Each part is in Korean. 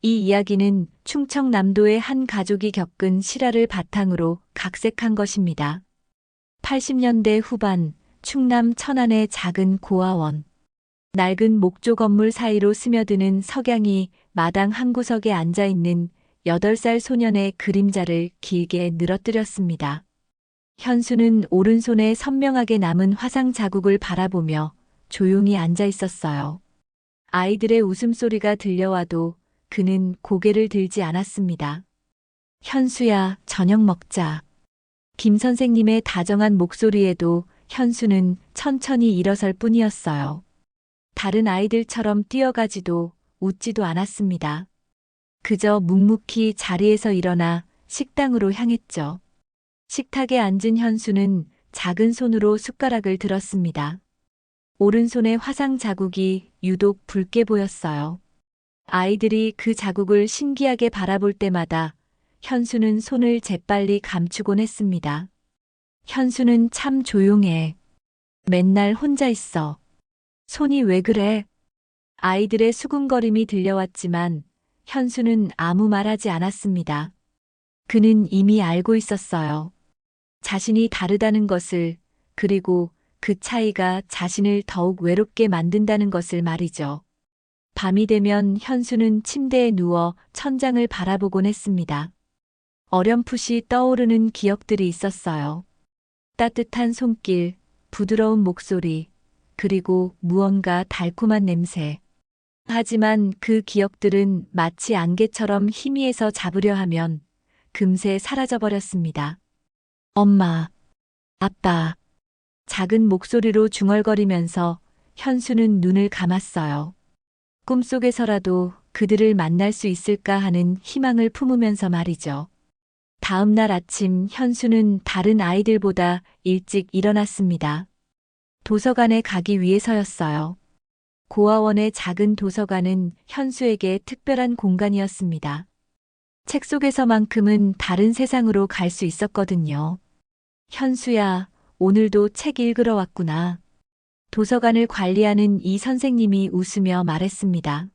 이 이야기는 충청남도의 한 가족이 겪은 실화를 바탕으로 각색한 것입니다. 80년대 후반 충남 천안의 작은 고아원. 낡은 목조 건물 사이로 스며드는 석양이 마당 한 구석에 앉아있는 8살 소년의 그림자를 길게 늘어뜨렸습니다. 현수는 오른손에 선명하게 남은 화상 자국을 바라보며 조용히 앉아 있었어요. 아이들의 웃음소리가 들려와도 그는 고개를 들지 않았습니다. 현수야, 저녁 먹자. 김 선생님의 다정한 목소리에도 현수는 천천히 일어설 뿐이었어요. 다른 아이들처럼 뛰어가지도 웃지도 않았습니다. 그저 묵묵히 자리에서 일어나 식당으로 향했죠. 식탁에 앉은 현수는 작은 손으로 숟가락을 들었습니다. 오른손의 화상 자국이 유독 붉게 보였어요. 아이들이 그 자국을 신기하게 바라볼 때마다 현수는 손을 재빨리 감추곤 했습니다. 현수는 참 조용해. 맨날 혼자 있어. 손이 왜 그래? 아이들의 수군거림이 들려왔지만 현수는 아무 말하지 않았습니다. 그는 이미 알고 있었어요. 자신이 다르다는 것을, 그리고 그 차이가 자신을 더욱 외롭게 만든다는 것을 말이죠. 밤이 되면 현수는 침대에 누워 천장을 바라보곤 했습니다. 어렴풋이 떠오르는 기억들이 있었어요. 따뜻한 손길, 부드러운 목소리, 그리고 무언가 달콤한 냄새. 하지만 그 기억들은 마치 안개처럼 희미해서 잡으려 하면 금세 사라져버렸습니다. 엄마, 아빠. 작은 목소리로 중얼거리면서 현수는 눈을 감았어요. 꿈속에서라도 그들을 만날 수 있을까 하는 희망을 품으면서 말이죠. 다음 날 아침 현수는 다른 아이들보다 일찍 일어났습니다. 도서관에 가기 위해서였어요. 고아원의 작은 도서관은 현수에게 특별한 공간이었습니다. 책 속에서만큼은 다른 세상으로 갈 수 있었거든요. 현수야, 오늘도 책 읽으러 왔구나. 도서관을 관리하는 이 선생님이 웃으며 말했습니다.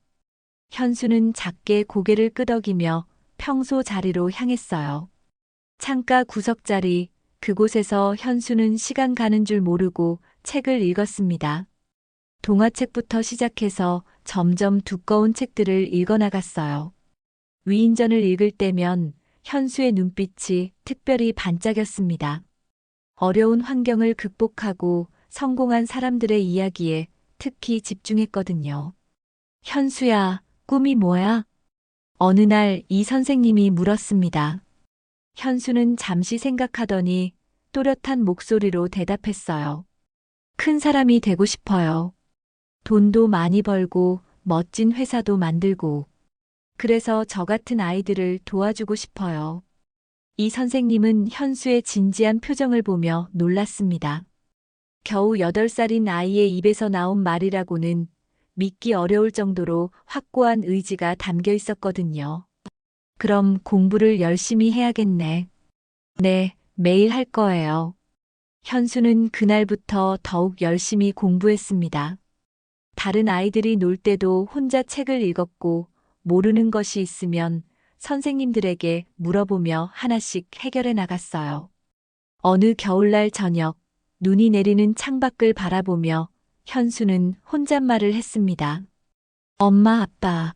현수는 작게 고개를 끄덕이며 평소 자리로 향했어요. 창가 구석자리, 그곳에서 현수는 시간 가는 줄 모르고 책을 읽었습니다. 동화책부터 시작해서 점점 두꺼운 책들을 읽어나갔어요. 위인전을 읽을 때면 현수의 눈빛이 특별히 반짝였습니다. 어려운 환경을 극복하고 성공한 사람들의 이야기에 특히 집중했거든요. 현수야, 꿈이 뭐야? 어느 날 이 선생님이 물었습니다. 현수는 잠시 생각하더니 또렷한 목소리로 대답했어요. 큰 사람이 되고 싶어요. 돈도 많이 벌고 멋진 회사도 만들고. 그래서 저 같은 아이들을 도와주고 싶어요. 이 선생님은 현수의 진지한 표정을 보며 놀랐습니다. 겨우 8살인 아이의 입에서 나온 말이라고는 믿기 어려울 정도로 확고한 의지가 담겨 있었거든요. 그럼 공부를 열심히 해야겠네. 네, 매일 할 거예요. 현수는 그날부터 더욱 열심히 공부했습니다. 다른 아이들이 놀 때도 혼자 책을 읽었고 모르는 것이 있으면 선생님들에게 물어보며 하나씩 해결해 나갔어요. 어느 겨울날 저녁, 눈이 내리는 창밖을 바라보며 현수는 혼잣말을 했습니다. 엄마, 아빠,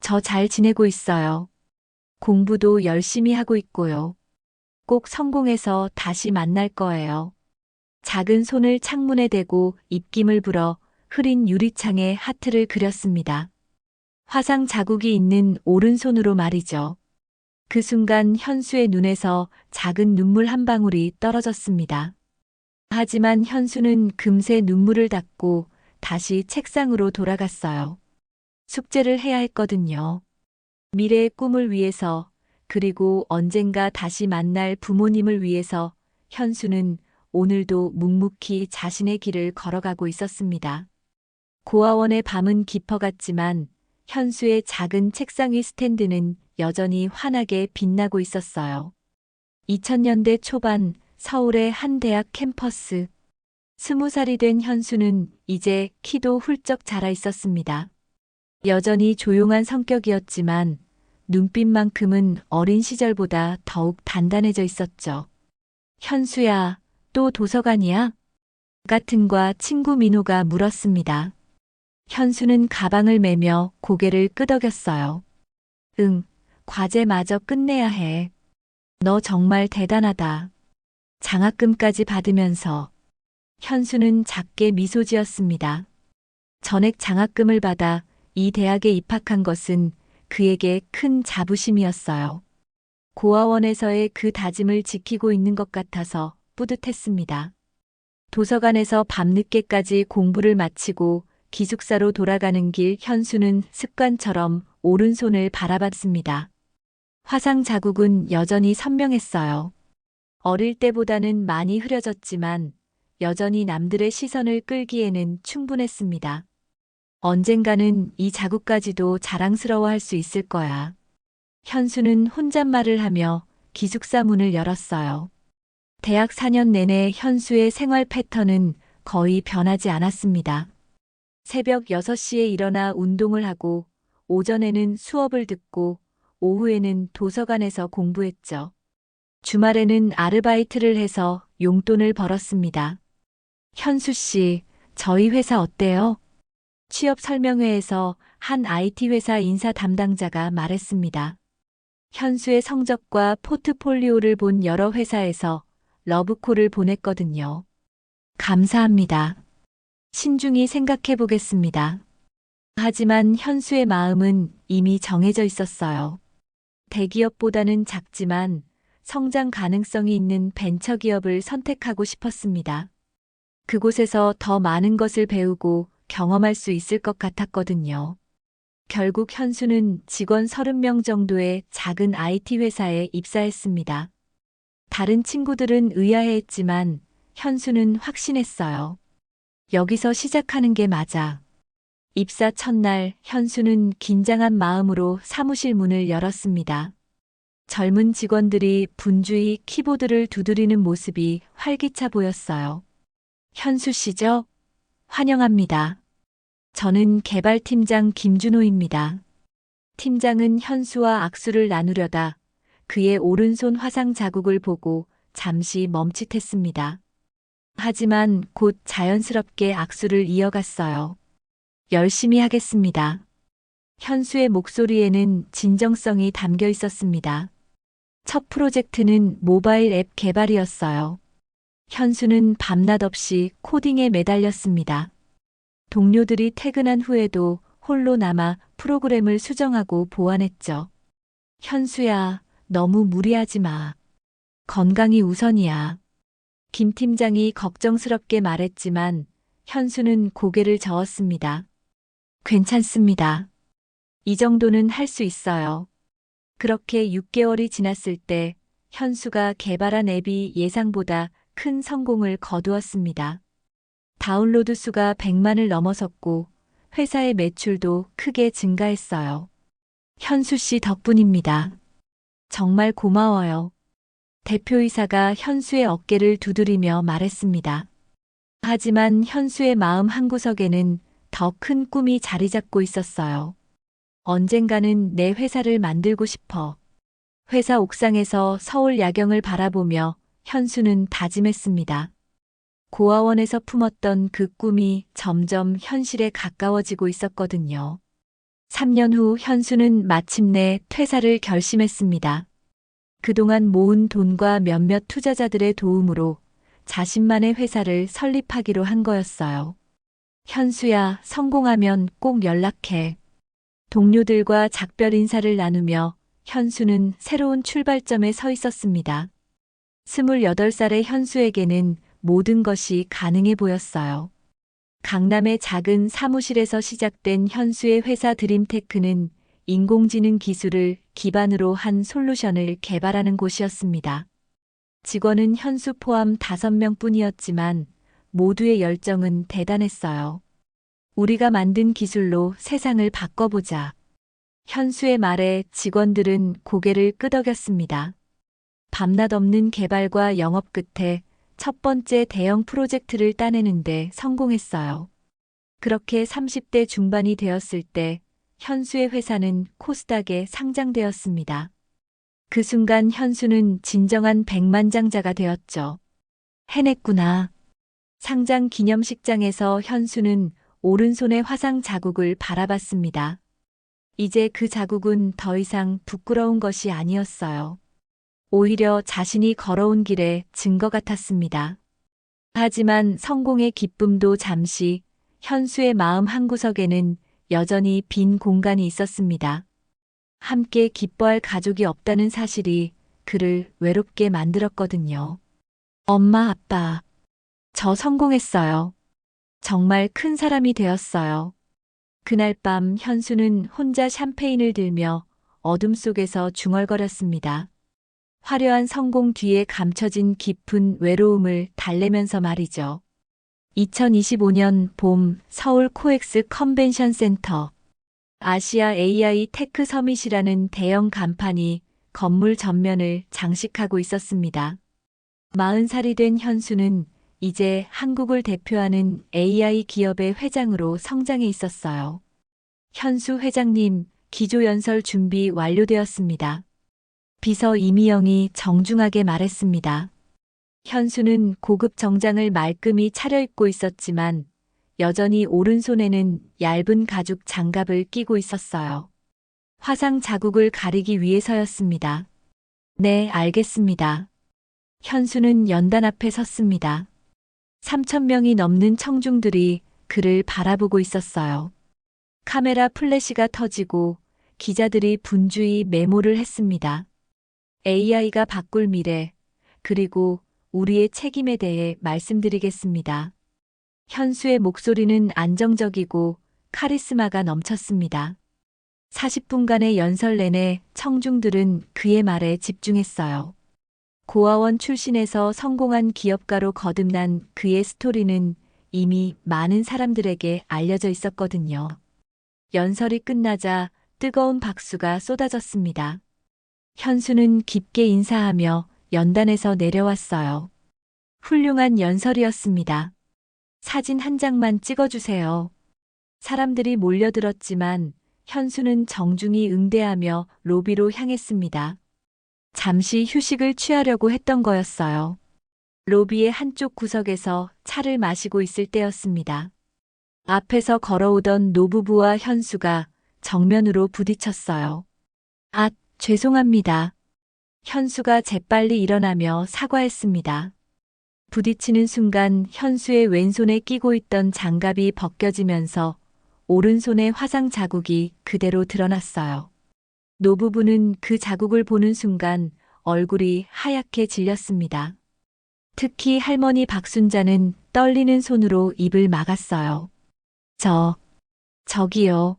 저 잘 지내고 있어요. 공부도 열심히 하고 있고요. 꼭 성공해서 다시 만날 거예요. 작은 손을 창문에 대고 입김을 불어 흐린 유리창에 하트를 그렸습니다. 화상 자국이 있는 오른손으로 말이죠. 그 순간 현수의 눈에서 작은 눈물 한 방울이 떨어졌습니다. 하지만 현수는 금세 눈물을 닦고 다시 책상으로 돌아갔어요. 숙제를 해야 했거든요. 미래의 꿈을 위해서, 그리고 언젠가 다시 만날 부모님을 위해서 현수는 오늘도 묵묵히 자신의 길을 걸어가고 있었습니다. 고아원의 밤은 깊어갔지만 현수의 작은 책상 위 스탠드는 여전히 환하게 빛나고 있었어요. 2000년대 초반 서울의 한 대학 캠퍼스. 20살이 된 현수는 이제 키도 훌쩍 자라 있었습니다. 여전히 조용한 성격이었지만 눈빛만큼은 어린 시절보다 더욱 단단해져 있었죠. 현수야, 또 도서관이야? 같은과 친구 민호가 물었습니다. 현수는 가방을 매며 고개를 끄덕였어요. 응, 과제마저 끝내야 해. 너 정말 대단하다. 장학금까지 받으면서. 현수는 작게 미소 지었습니다. 전액 장학금을 받아 이 대학에 입학한 것은 그에게 큰 자부심이었어요. 고아원에서의 그 다짐을 지키고 있는 것 같아서 뿌듯했습니다. 도서관에서 밤늦게까지 공부를 마치고 기숙사로 돌아가는 길 현수는 습관처럼 오른손을 바라봤습니다. 화상 자국은 여전히 선명했어요. 어릴 때보다는 많이 흐려졌지만 여전히 남들의 시선을 끌기에는 충분했습니다. 언젠가는 이 자국까지도 자랑스러워할 수 있을 거야. 현수는 혼잣말을 하며 기숙사 문을 열었어요. 대학 4년 내내 현수의 생활 패턴은 거의 변하지 않았습니다. 새벽 6시에 일어나 운동을 하고 오전에는 수업을 듣고 오후에는 도서관에서 공부했죠. 주말에는 아르바이트를 해서 용돈을 벌었습니다. 현수 씨, 저희 회사 어때요? 취업 설명회에서 한 IT 회사 인사 담당자가 말했습니다. 현수의 성적과 포트폴리오를 본 여러 회사에서 러브콜을 보냈거든요. 감사합니다. 신중히 생각해 보겠습니다. 하지만 현수의 마음은 이미 정해져 있었어요. 대기업보다는 작지만 성장 가능성이 있는 벤처기업을 선택하고 싶었습니다. 그곳에서 더 많은 것을 배우고 경험할 수 있을 것 같았거든요. 결국 현수는 직원 30명 정도의 작은 IT 회사에 입사했습니다. 다른 친구들은 의아해했지만 현수는 확신했어요. 여기서 시작하는 게 맞아. 입사 첫날 현수는 긴장한 마음으로 사무실 문을 열었습니다. 젊은 직원들이 분주히 키보드를 두드리는 모습이 활기차 보였어요. 현수 씨죠? 환영합니다. 저는 개발팀장 김준호입니다. 팀장은 현수와 악수를 나누려다 그의 오른손 화상 자국을 보고 잠시 멈칫했습니다. 하지만 곧 자연스럽게 악수를 이어갔어요. 열심히 하겠습니다. 현수의 목소리에는 진정성이 담겨 있었습니다. 첫 프로젝트는 모바일 앱 개발이었어요. 현수는 밤낮 없이 코딩에 매달렸습니다. 동료들이 퇴근한 후에도 홀로 남아 프로그램을 수정하고 보완했죠. 현수야, 너무 무리하지 마. 건강이 우선이야. 김 팀장이 걱정스럽게 말했지만 현수는 고개를 저었습니다. 괜찮습니다. 이 정도는 할 수 있어요. 그렇게 6개월이 지났을 때 현수가 개발한 앱이 예상보다 큰 성공을 거두었습니다. 다운로드 수가 100만을 넘어섰고 회사의 매출도 크게 증가했어요. 현수 씨 덕분입니다. 정말 고마워요. 대표이사가 현수의 어깨를 두드리며 말했습니다. 하지만 현수의 마음 한구석에는 더 큰 꿈이 자리 잡고 있었어요. 언젠가는 내 회사를 만들고 싶어. 회사 옥상에서 서울 야경을 바라보며 현수는 다짐했습니다. 고아원에서 품었던 그 꿈이 점점 현실에 가까워지고 있었거든요. 3년 후 현수는 마침내 퇴사를 결심했습니다. 그동안 모은 돈과 몇몇 투자자들의 도움으로 자신만의 회사를 설립하기로 한 거였어요. 현수야, 성공하면 꼭 연락해. 동료들과 작별 인사를 나누며 현수는 새로운 출발점에 서 있었습니다. 28살의 현수에게는 모든 것이 가능해 보였어요. 강남의 작은 사무실에서 시작된 현수의 회사 드림테크는 인공지능 기술을 기반으로 한 솔루션을 개발하는 곳이었습니다. 직원은 현수 포함 5명 뿐이었지만 모두의 열정은 대단했어요. 우리가 만든 기술로 세상을 바꿔보자. 현수의 말에 직원들은 고개를 끄덕였습니다. 밤낮 없는 개발과 영업 끝에 첫 번째 대형 프로젝트를 따내는데 성공했어요. 그렇게 30대 중반이 되었을 때 현수의 회사는 코스닥에 상장되었습니다. 그 순간 현수는 진정한 백만장자가 되었죠. 해냈구나. 상장 기념식장에서 현수는 오른손의 화상 자국을 바라봤습니다. 이제 그 자국은 더 이상 부끄러운 것이 아니었어요. 오히려 자신이 걸어온 길의 증거 같았습니다. 하지만 성공의 기쁨도 잠시, 현수의 마음 한구석에는 여전히 빈 공간이 있었습니다. 함께 기뻐할 가족이 없다는 사실이 그를 외롭게 만들었거든요. 엄마, 아빠, 저 성공했어요. 정말 큰 사람이 되었어요. 그날 밤 현수는 혼자 샴페인을 들며 어둠 속에서 중얼거렸습니다. 화려한 성공 뒤에 감춰진 깊은 외로움을 달래면서 말이죠. 2025년 봄 서울 코엑스 컨벤션 센터. 아시아 AI 테크 서밋이라는 대형 간판이 건물 전면을 장식하고 있었습니다. 40살이 된 현수는 이제 한국을 대표하는 AI 기업의 회장으로 성장해 있었어요. 현수 회장님, 기조연설 준비 완료되었습니다. 비서 이미영이 정중하게 말했습니다. 현수는 고급 정장을 말끔히 차려입고 있었지만 여전히 오른손에는 얇은 가죽 장갑을 끼고 있었어요. 화상 자국을 가리기 위해서였습니다. 네, 알겠습니다. 현수는 연단 앞에 섰습니다. 3,000명이 넘는 청중들이 그를 바라보고 있었어요. 카메라 플래시가 터지고 기자들이 분주히 메모를 했습니다. AI가 바꿀 미래, 그리고 우리의 책임에 대해 말씀드리겠습니다. 현수의 목소리는 안정적이고 카리스마가 넘쳤습니다. 40분간의 연설 내내 청중들은 그의 말에 집중했어요. 고아원 출신에서 성공한 기업가로 거듭난 그의 스토리는 이미 많은 사람들에게 알려져 있었거든요. 연설이 끝나자 뜨거운 박수가 쏟아졌습니다. 현수는 깊게 인사하며 연단에서 내려왔어요. 훌륭한 연설이었습니다. 사진 한 장만 찍어주세요. 사람들이 몰려들었지만 현수는 정중히 응대하며 로비로 향했습니다. 잠시 휴식을 취하려고 했던 거였어요. 로비의 한쪽 구석에서 차를 마시고 있을 때였습니다. 앞에서 걸어오던 노부부와 현수가 정면으로 부딪혔어요. 아, 죄송합니다. 현수가 재빨리 일어나며 사과했습니다. 부딪히는 순간 현수의 왼손에 끼고 있던 장갑이 벗겨지면서 오른손의 화상 자국이 그대로 드러났어요. 노부부는 그 자국을 보는 순간 얼굴이 하얗게 질렸습니다. 특히 할머니 박순자는 떨리는 손으로 입을 막았어요. 저기요.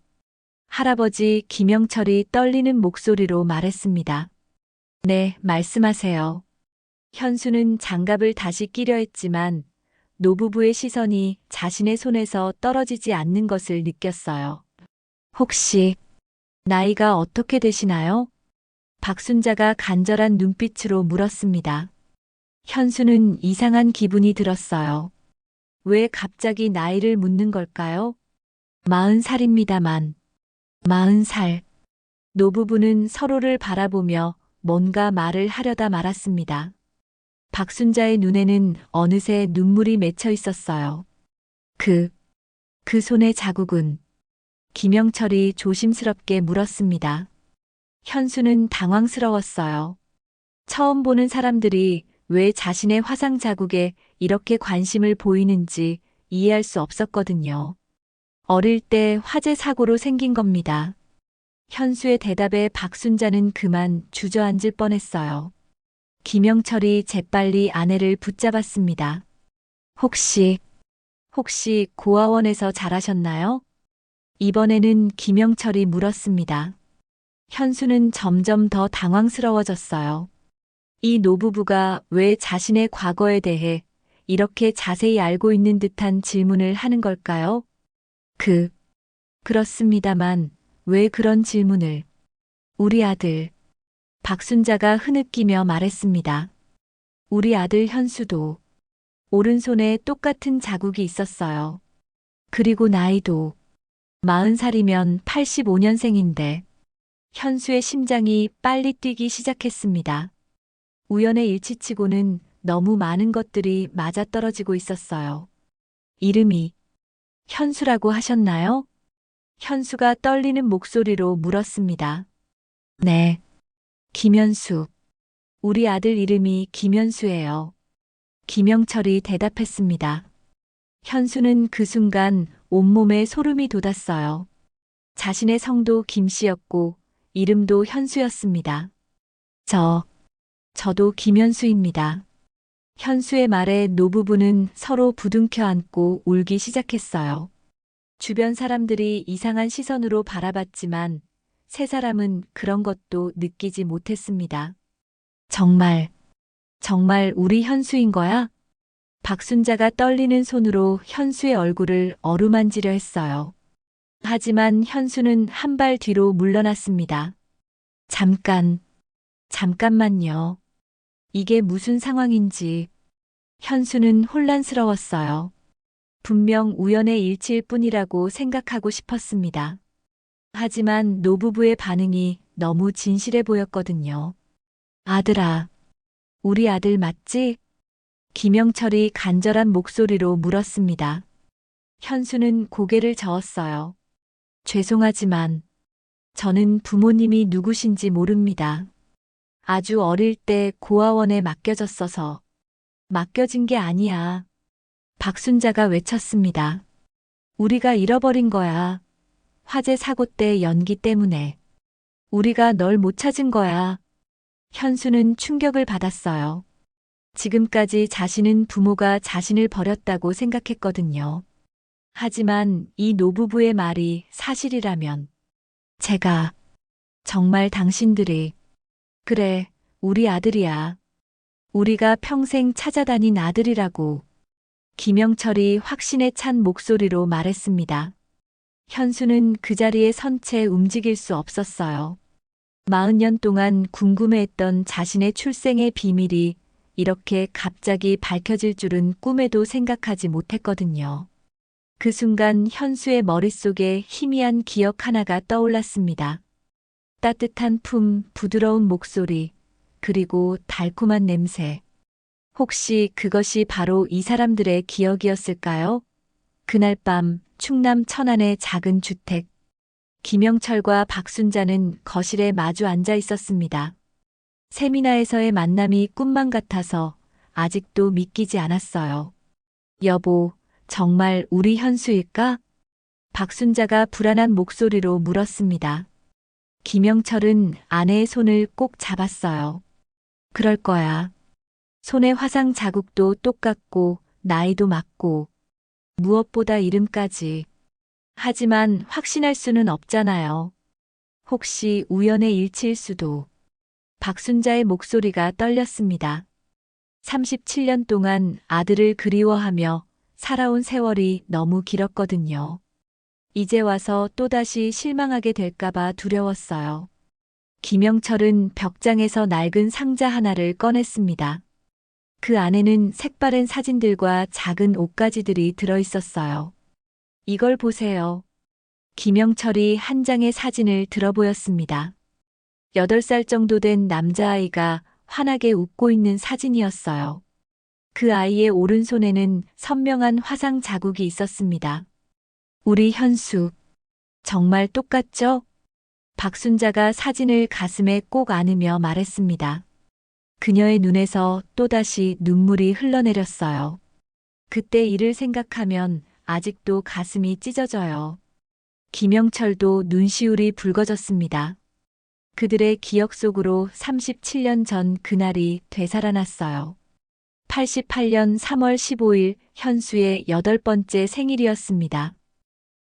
할아버지 김영철이 떨리는 목소리로 말했습니다. 네, 말씀하세요. 현수는 장갑을 다시 끼려 했지만 노부부의 시선이 자신의 손에서 떨어지지 않는 것을 느꼈어요. 혹시 나이가 어떻게 되시나요? 박순자가 간절한 눈빛으로 물었습니다. 현수는 이상한 기분이 들었어요. 왜 갑자기 나이를 묻는 걸까요? 40살입니다만. 40살. 노부부는 서로를 바라보며 뭔가 말을 하려다 말았습니다. 박순자의 눈에는 어느새 눈물이 맺혀 있었어요. 그 손의 자국은? 김영철이 조심스럽게 물었습니다. 현수는 당황스러웠어요. 처음 보는 사람들이 왜 자신의 화상 자국에 이렇게 관심을 보이는지 이해할 수 없었거든요. 어릴 때 화재 사고로 생긴 겁니다. 현수의 대답에 박순자는 그만 주저앉을 뻔했어요. 김영철이 재빨리 아내를 붙잡았습니다. 혹시 고아원에서 자라셨나요? 이번에는 김영철이 물었습니다. 현수는 점점 더 당황스러워졌어요. 이 노부부가 왜 자신의 과거에 대해 이렇게 자세히 알고 있는 듯한 질문을 하는 걸까요? 그렇습니다만 왜 그런 질문을? 우리 아들. 박순자가 흐느끼며 말했습니다. 우리 아들 현수도 오른손에 똑같은 자국이 있었어요. 그리고 나이도 40살이면 85년생인데 현수의 심장이 빨리 뛰기 시작했습니다. 우연의 일치치고는 너무 많은 것들이 맞아떨어지고 있었어요. 이름이 현수라고 하셨나요? 현수가 떨리는 목소리로 물었습니다. 네, 김현수. 우리 아들 이름이 김현수예요. 김영철이 대답했습니다. 현수는 그 순간 온몸에 소름이 돋았어요. 자신의 성도 김씨였고 이름도 현수였습니다. 저도 김현수입니다. 현수의 말에 노부부는 서로 부둥켜 안고 울기 시작했어요. 주변 사람들이 이상한 시선으로 바라봤지만 세 사람은 그런 것도 느끼지 못했습니다. 정말 우리 현수인 거야? 박순자가 떨리는 손으로 현수의 얼굴을 어루만지려 했어요. 하지만 현수는 한 발 뒤로 물러났습니다. 잠깐만요. 이게 무슨 상황인지. 현수는 혼란스러웠어요. 분명 우연의 일치일 뿐이라고 생각하고 싶었습니다. 하지만 노부부의 반응이 너무 진실해 보였거든요. 아들아, 우리 아들 맞지? 김영철이 간절한 목소리로 물었습니다. 현수는 고개를 저었어요. 죄송하지만 저는 부모님이 누구신지 모릅니다. 아주 어릴 때 고아원에 맡겨졌어서. 맡겨진 게 아니야. 박순자가 외쳤습니다. 우리가 잃어버린 거야. 화재 사고 때 연기 때문에. 우리가 널 못 찾은 거야. 현수는 충격을 받았어요. 지금까지 자신은 부모가 자신을 버렸다고 생각했거든요. 하지만 이 노부부의 말이 사실이라면 제가 정말 당신들이 그래, 우리 아들이야. 우리가 평생 찾아다닌 아들이라고. 김영철이 확신에 찬 목소리로 말했습니다. 현수는 그 자리에 선 채 움직일 수 없었어요. 40년 동안 궁금해했던 자신의 출생의 비밀이 이렇게 갑자기 밝혀질 줄은 꿈에도 생각하지 못했거든요. 그 순간 현수의 머릿속에 희미한 기억 하나가 떠올랐습니다. 따뜻한 품, 부드러운 목소리, 그리고 달콤한 냄새. 혹시 그것이 바로 이 사람들의 기억이었을까요? 그날 밤 충남 천안의 작은 주택. 김영철과 박순자는 거실에 마주 앉아 있었습니다. 세미나에서의 만남이 꿈만 같아서 아직도 믿기지 않았어요. 여보, 정말 우리 현수일까? 박순자가 불안한 목소리로 물었습니다. 김영철은 아내의 손을 꼭 잡았어요. 그럴 거야. 손의 화상 자국도 똑같고 나이도 맞고 무엇보다 이름까지. 하지만 확신할 수는 없잖아요. 혹시 우연의 일치일 수도. 박순자의 목소리가 떨렸습니다. 37년 동안 아들을 그리워하며 살아온 세월이 너무 길었거든요. 이제 와서 또다시 실망하게 될까봐 두려웠어요. 김영철은 벽장에서 낡은 상자 하나를 꺼냈습니다. 그 안에는 색바랜 사진들과 작은 옷가지들이 들어있었어요. 이걸 보세요. 김영철이 한 장의 사진을 들어보였습니다. 8살 정도 된 남자아이가 환하게 웃고 있는 사진이었어요. 그 아이의 오른손에는 선명한 화상 자국이 있었습니다. 우리 현수, 정말 똑같죠? 박순자가 사진을 가슴에 꼭 안으며 말했습니다. 그녀의 눈에서 또다시 눈물이 흘러내렸어요. 그때 일을 생각하면 아직도 가슴이 찢어져요. 김영철도 눈시울이 붉어졌습니다. 그들의 기억 속으로 37년 전 그날이 되살아났어요. 88년 3월 15일 현수의 8번째 생일이었습니다.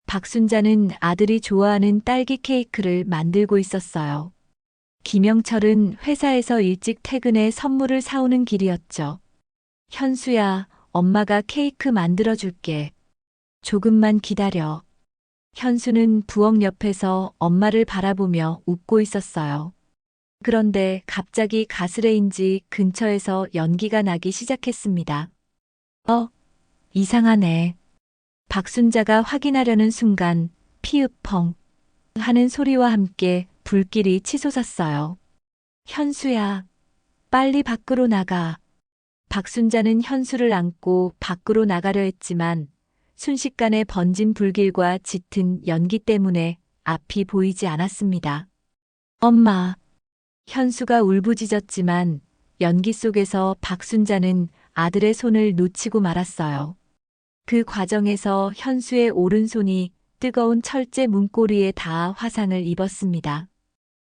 박순자는 아들이 좋아하는 딸기 케이크를 만들고 있었어요. 김영철은 회사에서 일찍 퇴근해 선물을 사오는 길이었죠. 현수야, 엄마가 케이크 만들어줄게. 조금만 기다려. 현수는 부엌 옆에서 엄마를 바라보며 웃고 있었어요. 그런데 갑자기 가스레인지 근처에서 연기가 나기 시작했습니다. 이상하네. 박순자가 확인하려는 순간 피읍펑 하는 소리와 함께 불길이 치솟았어요. 현수야, 빨리 밖으로 나가. 박순자는 현수를 안고 밖으로 나가려 했지만 순식간에 번진 불길과 짙은 연기 때문에 앞이 보이지 않았습니다. 엄마. 현수가 울부짖었지만 연기 속에서 박순자는 아들의 손을 놓치고 말았어요. 그 과정에서 현수의 오른손이 뜨거운 철제 문고리에 닿아 화상을 입었습니다.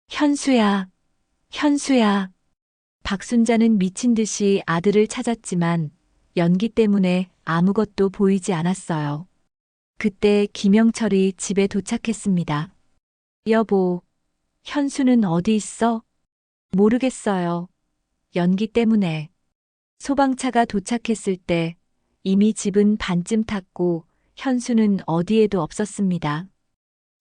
현수야, 현수야. 박순자는 미친 듯이 아들을 찾았지만 연기 때문에 아무것도 보이지 않았어요. 그때 김영철이 집에 도착했습니다. 여보, 현수는 어디 있어? 모르겠어요. 연기 때문에. 소방차가 도착했을 때 이미 집은 반쯤 탔고 현수는 어디에도 없었습니다.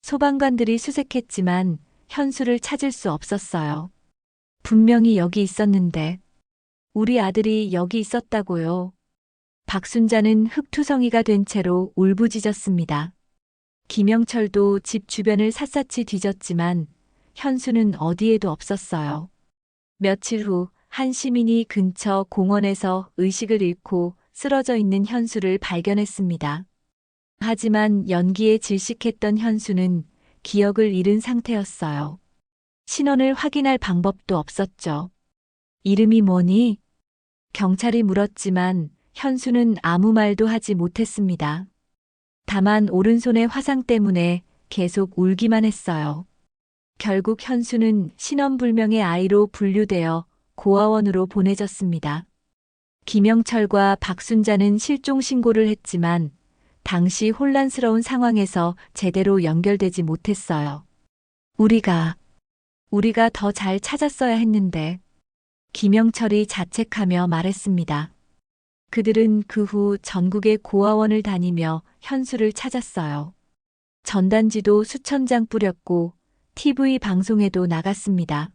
소방관들이 수색했지만 현수를 찾을 수 없었어요. 분명히 여기 있었는데. 우리 아들이 여기 있었다고요. 박순자는 흙투성이가 된 채로 울부짖었습니다. 김영철도 집 주변을 샅샅이 뒤졌지만 현수는 어디에도 없었어요. 며칠 후 한 시민이 근처 공원에서 의식을 잃고 쓰러져 있는 현수를 발견했습니다. 하지만 연기에 질식했던 현수는 기억을 잃은 상태였어요. 신원을 확인할 방법도 없었죠. 이름이 뭐니? 경찰이 물었지만 현수는 아무 말도 하지 못했습니다. 다만 오른손의 화상 때문에 계속 울기만 했어요. 결국 현수는 신원불명의 아이로 분류되어 고아원으로 보내졌습니다. 김영철과 박순자는 실종 신고를 했지만 당시 혼란스러운 상황에서 제대로 연결되지 못했어요. 우리가 더 잘 찾았어야 했는데. 김영철이 자책하며 말했습니다. 그들은 그 후 전국의 고아원을 다니며 현수를 찾았어요. 전단지도 수천 장 뿌렸고 TV 방송에도 나갔습니다.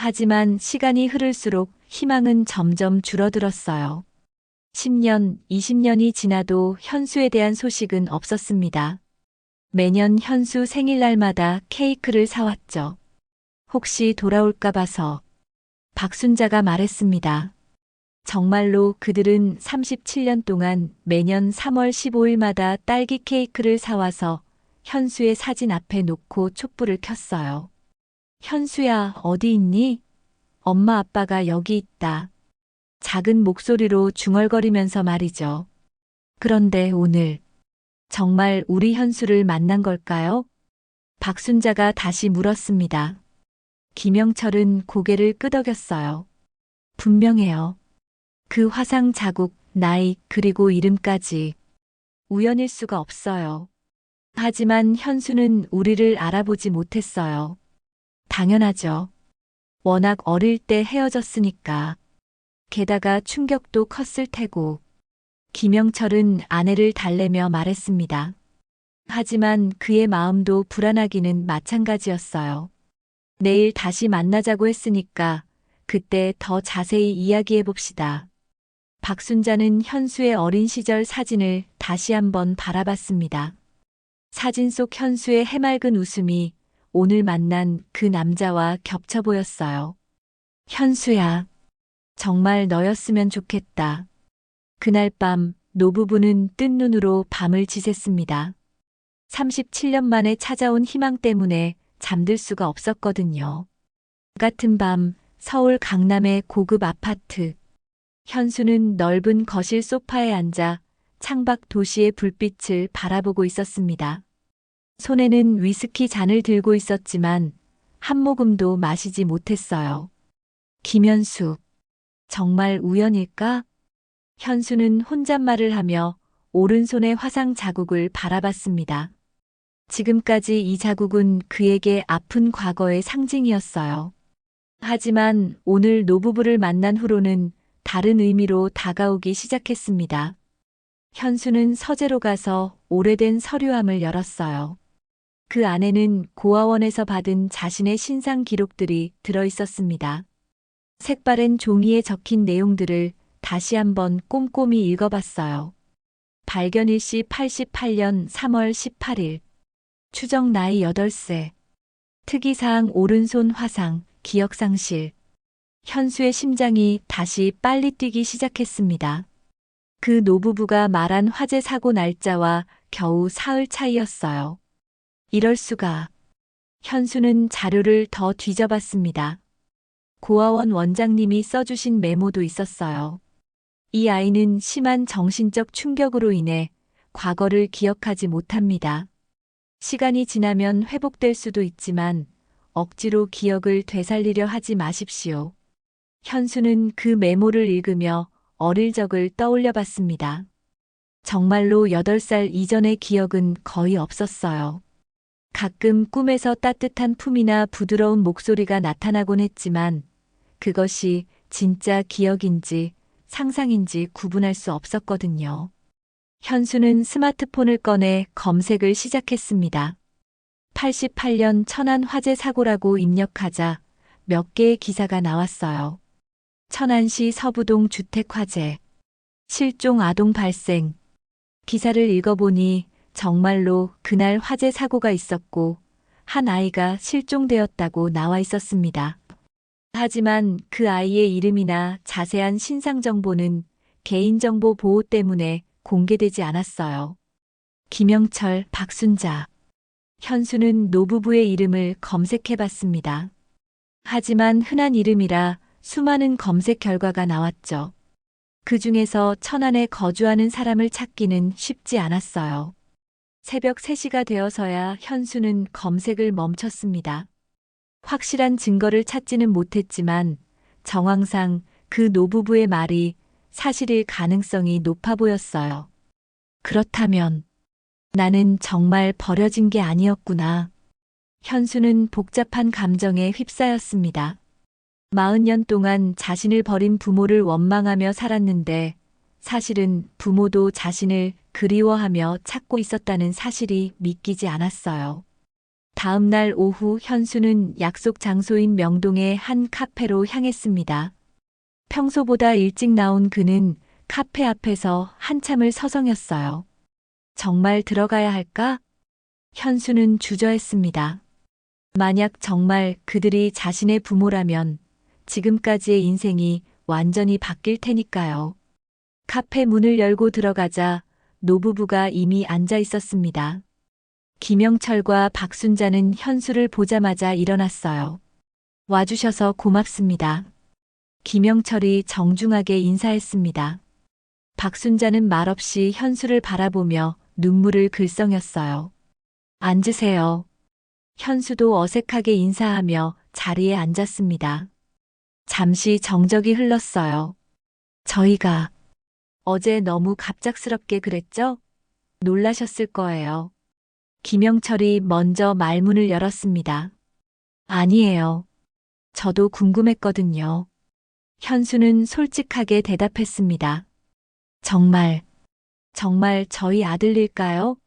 하지만 시간이 흐를수록 희망은 점점 줄어들었어요. 10년, 20년이 지나도 현수에 대한 소식은 없었습니다. 매년 현수 생일날마다 케이크를 사왔죠. 혹시 돌아올까 봐서. 박순자가 말했습니다. 정말로 그들은 37년 동안 매년 3월 15일마다 딸기 케이크를 사와서 현수의 사진 앞에 놓고 촛불을 켰어요. 현수야, 어디 있니? 엄마 아빠가 여기 있다. 작은 목소리로 중얼거리면서 말이죠. 그런데 오늘 정말 우리 현수를 만난 걸까요? 박순자가 다시 물었습니다. 김영철은 고개를 끄덕였어요. 분명해요. 그 화상 자국, 나이, 그리고 이름까지. 우연일 수가 없어요. 하지만 현수는 우리를 알아보지 못했어요. 당연하죠. 워낙 어릴 때 헤어졌으니까. 게다가 충격도 컸을 테고. 김영철은 아내를 달래며 말했습니다. 하지만 그의 마음도 불안하기는 마찬가지였어요. 내일 다시 만나자고 했으니까 그때 더 자세히 이야기해 봅시다. 박순자는 현수의 어린 시절 사진을 다시 한번 바라봤습니다. 사진 속 현수의 해맑은 웃음이 오늘 만난 그 남자와 겹쳐 보였어요. 현수야, 정말 너였으면 좋겠다. 그날 밤 노부부는 뜬 눈으로 밤을 지샜습니다. 37년 만에 찾아온 희망 때문에 잠들 수가 없었거든요. 같은 밤 서울 강남의 고급 아파트. 현수는 넓은 거실 소파에 앉아 창밖 도시의 불빛을 바라보고 있었습니다. 손에는 위스키 잔을 들고 있었지만 한 모금도 마시지 못했어요. 김현수, 정말 우연일까? 현수는 혼잣말을 하며 오른손의 화상 자국을 바라봤습니다. 지금까지 이 자국은 그에게 아픈 과거의 상징이었어요. 하지만 오늘 노부부를 만난 후로는 다른 의미로 다가오기 시작했습니다. 현수는 서재로 가서 오래된 서류함을 열었어요. 그 안에는 고아원에서 받은 자신의 신상 기록들이 들어 있었습니다. 색바랜 종이에 적힌 내용들을 다시 한번 꼼꼼히 읽어봤어요. 발견 일시 88년 3월 18일. 추정 나이 8세. 특이사항 오른손 화상, 기억상실. 현수의 심장이 다시 빨리 뛰기 시작했습니다. 그 노부부가 말한 화재 사고 날짜와 겨우 사흘 차이였어요. 이럴 수가. 현수는 자료를 더 뒤져봤습니다. 고아원 원장님이 써주신 메모도 있었어요. 이 아이는 심한 정신적 충격으로 인해 과거를 기억하지 못합니다. 시간이 지나면 회복될 수도 있지만 억지로 기억을 되살리려 하지 마십시오. 현수는 그 메모를 읽으며 어릴 적을 떠올려 봤습니다. 정말로 8살 이전의 기억은 거의 없었어요. 가끔 꿈에서 따뜻한 품이나 부드러운 목소리가 나타나곤 했지만 그것이 진짜 기억인지 상상인지 구분할 수 없었거든요. 현수는 스마트폰을 꺼내 검색을 시작했습니다. 88년 천안 화재 사고라고 입력하자 몇 개의 기사가 나왔어요. 천안시 서부동 주택 화재, 실종 아동 발생. 기사를 읽어보니 정말로 그날 화재 사고가 있었고 한 아이가 실종되었다고 나와 있었습니다. 하지만 그 아이의 이름이나 자세한 신상 정보는 개인정보 보호 때문에 공개되지 않았어요. 김영철, 박순자. 현수는 노부부의 이름을 검색해 봤습니다. 하지만 흔한 이름이라 수많은 검색 결과가 나왔죠. 그 중에서 천안에 거주하는 사람을 찾기는 쉽지 않았어요. 새벽 3시가 되어서야 현수는 검색을 멈췄습니다. 확실한 증거를 찾지는 못했지만 정황상 그 노부부의 말이 사실일 가능성이 높아 보였어요. 그렇다면 나는 정말 버려진 게 아니었구나. 현수는 복잡한 감정에 휩싸였습니다. 40년 동안 자신을 버린 부모를 원망하며 살았는데 사실은 부모도 자신을 그리워하며 찾고 있었다는 사실이 믿기지 않았어요. 다음 날 오후 현수는 약속 장소인 명동의 한 카페로 향했습니다. 평소보다 일찍 나온 그는 카페 앞에서 한참을 서성였어요. 정말 들어가야 할까? 현수는 주저했습니다. 만약 정말 그들이 자신의 부모라면 지금까지의 인생이 완전히 바뀔 테니까요. 카페 문을 열고 들어가자 노부부가 이미 앉아 있었습니다. 김영철과 박순자는 현수를 보자마자 일어났어요. 와주셔서 고맙습니다. 김영철이 정중하게 인사했습니다. 박순자는 말없이 현수를 바라보며 눈물을 글썽였어요. 앉으세요. 현수도 어색하게 인사하며 자리에 앉았습니다. 잠시 정적이 흘렀어요. 저희가 어제 너무 갑작스럽게 그랬죠? 놀라셨을 거예요. 김영철이 먼저 말문을 열었습니다. 아니에요. 저도 궁금했거든요. 현수는 솔직하게 대답했습니다. 정말 저희 아들일까요?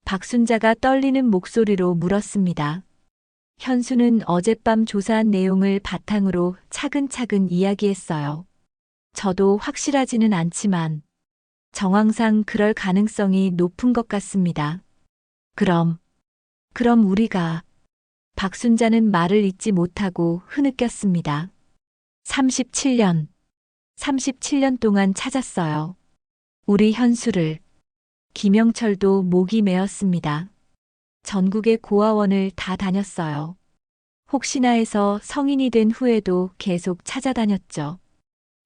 박순자가 떨리는 목소리로 물었습니다. 현수는 어젯밤 조사한 내용을 바탕으로 차근차근 이야기했어요. 저도 확실하지는 않지만 정황상 그럴 가능성이 높은 것 같습니다. 그럼 우리가 박순자는 말을 잇지 못하고 흐느꼈습니다. 37년 동안 찾았어요. 우리 현수를. 김영철도 목이 메었습니다. 전국의 고아원을 다 다녔어요. 혹시나 해서 성인이 된 후에도 계속 찾아다녔죠.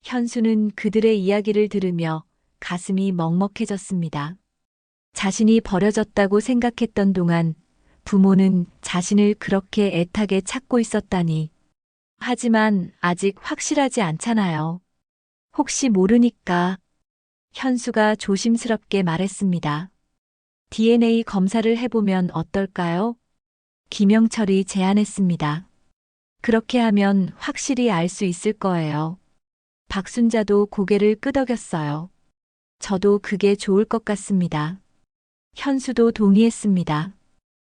현수는 그들의 이야기를 들으며 가슴이 먹먹해졌습니다. 자신이 버려졌다고 생각했던 동안 부모는 자신을 그렇게 애타게 찾고 있었다니. 하지만 아직 확실하지 않잖아요. 혹시 모르니까. 현수가 조심스럽게 말했습니다. DNA 검사를 해보면 어떨까요? 김영철이 제안했습니다. 그렇게 하면 확실히 알 수 있을 거예요. 박순자도 고개를 끄덕였어요. 저도 그게 좋을 것 같습니다. 현수도 동의했습니다.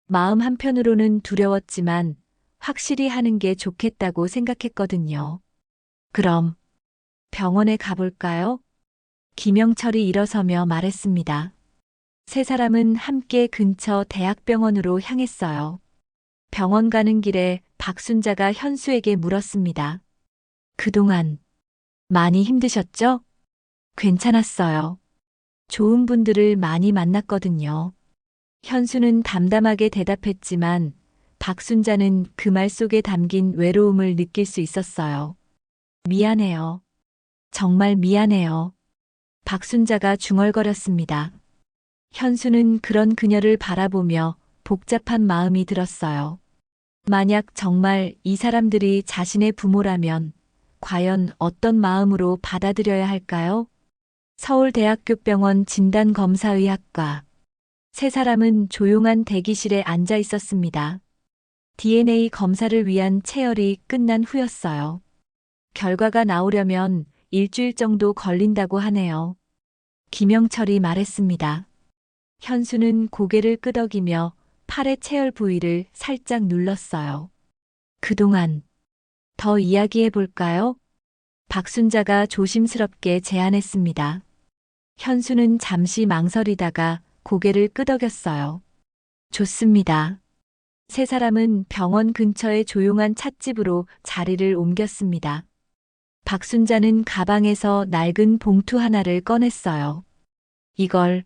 마음 한편으로는 두려웠지만 확실히 하는 게 좋겠다고 생각했거든요. 그럼 병원에 가볼까요? 김영철이 일어서며 말했습니다. 세 사람은 함께 근처 대학병원으로 향했어요. 병원 가는 길에 박순자가 현수에게 물었습니다. 그동안 많이 힘드셨죠? 괜찮았어요. 좋은 분들을 많이 만났거든요. 현수는 담담하게 대답했지만 박순자는 그 말 속에 담긴 외로움을 느낄 수 있었어요. 미안해요. 정말 미안해요. 박순자가 중얼거렸습니다. 현수는 그런 그녀를 바라보며 복잡한 마음이 들었어요. 만약 정말 이 사람들이 자신의 부모라면 과연 어떤 마음으로 받아들여야 할까요? 서울대학교병원 진단검사의학과. 세 사람은 조용한 대기실에 앉아 있었습니다. DNA 검사를 위한 체열이 끝난 후였어요. 결과가 나오려면 일주일 정도 걸린다고 하네요. 김영철이 말했습니다. 현수는 고개를 끄덕이며 팔의 체열 부위를 살짝 눌렀어요. 그동안 더 이야기해 볼까요? 박순자가 조심스럽게 제안했습니다. 현수는 잠시 망설이다가 고개를 끄덕였어요. 좋습니다. 세 사람은 병원 근처의 조용한 찻집으로 자리를 옮겼습니다. 박순자는 가방에서 낡은 봉투 하나를 꺼냈어요. 이걸